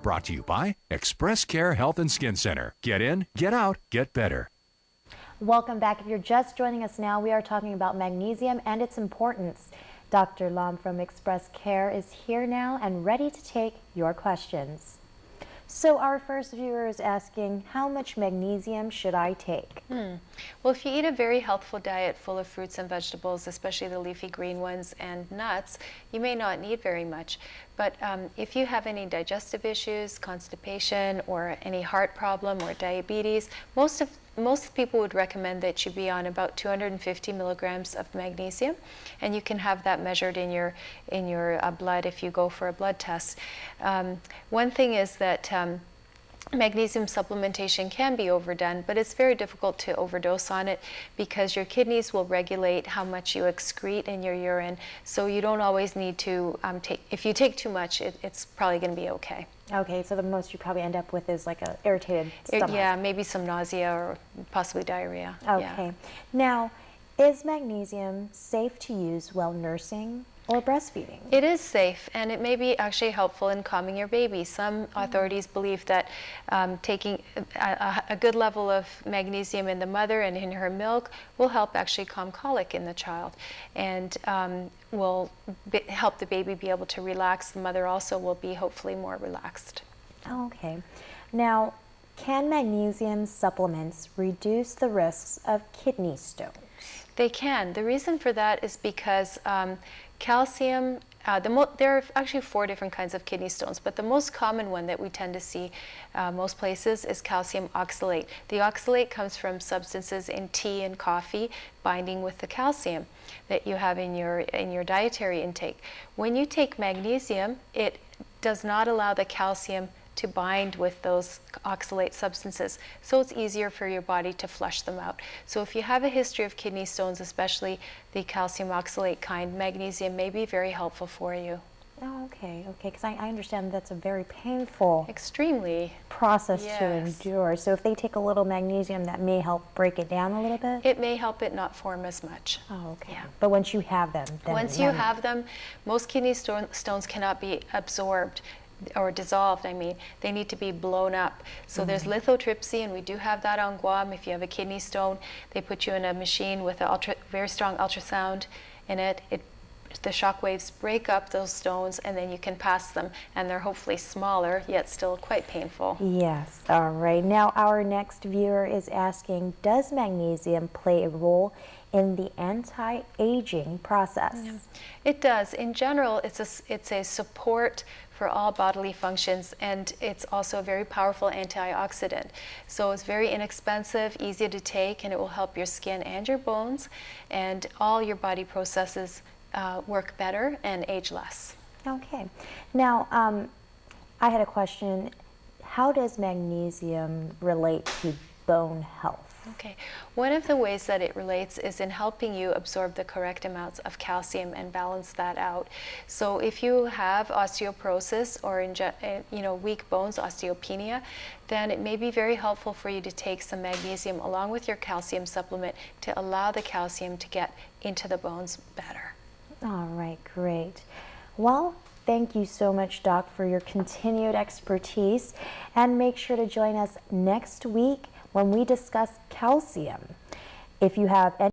Brought to you by ExpressCare Health and Skin Center. Get in, get out, get better. Welcome back. If you're just joining us now, we are talking about magnesium and its importance. Dr. Lom from ExpressCare is here now and ready to take your questions. So our first viewer is asking, how much magnesium should I take? Well, if you eat a very healthful diet full of fruits and vegetables, especially the leafy green ones and nuts, you may not need very much. But if you have any digestive issues, constipation, or any heart problem or diabetes, most people would recommend that you be on about 250 milligrams of magnesium, and you can have that measured in your blood if you go for a blood test. One thing is that magnesium supplementation can be overdone, but it's very difficult to overdose on it because your kidneys will regulate how much you excrete in your urine, so you don't always need to if you take too much, it's probably going to be okay. Okay, so the most you probably end up with is like an irritated stomach. Yeah, maybe some nausea or possibly diarrhea. Okay. Yeah. Now, is magnesium safe to use while nursing or breastfeeding? It is safe, and it may be actually helpful in calming your baby. Some authorities believe that taking a good level of magnesium in the mother and in her milk will help actually calm colic in the child, and will help the baby be able to relax. The mother also will be hopefully more relaxed. Oh, okay. Now, can magnesium supplements reduce the risks of kidney stones? They can. The reason for that is because calcium, there are actually 4 different kinds of kidney stones, but the most common one that we tend to see most places is calcium oxalate. The oxalate comes from substances in tea and coffee binding with the calcium that you have in your dietary intake. When you take magnesium, it does not allow the calcium to bind with those oxalate substances, so it's easier for your body to flush them out. So if you have a history of kidney stones, especially the calcium oxalate kind, magnesium may be very helpful for you. Oh, okay, because I understand that's a very painful Extremely process Yes. to endure. So if they take a little magnesium, that may help break it down a little bit? It may help it not form as much. Oh, okay. Yeah. But once you have them, then Once you have them, most kidney stones cannot be absorbed or dissolved. I mean, they need to be blown up. So there's lithotripsy, and we do have that on Guam. If you have a kidney stone, they put you in a machine with a very strong ultrasound in it. The shock waves break up those stones, and then you can pass them, and they're hopefully smaller, yet still quite painful. Yes, all right. Now our next viewer is asking, does magnesium play a role in the anti-aging process? It does. In general, it's a support for all bodily functions, and it's also a very powerful antioxidant. So it's very inexpensive, easy to take, and it will help your skin and your bones, and all your body processes work better and age less. Okay. Now, I had a question. How does magnesium relate to bone health? Okay. One of the ways that it relates is in helping you absorb the correct amounts of calcium and balance that out. So if you have osteoporosis or weak bones, osteopenia, then it may be very helpful for you to take some magnesium along with your calcium supplement to allow the calcium to get into the bones better. All right, great. Well, thank you so much, Doc, for your continued expertise. And make sure to join us next week when we discuss calcium. If you have any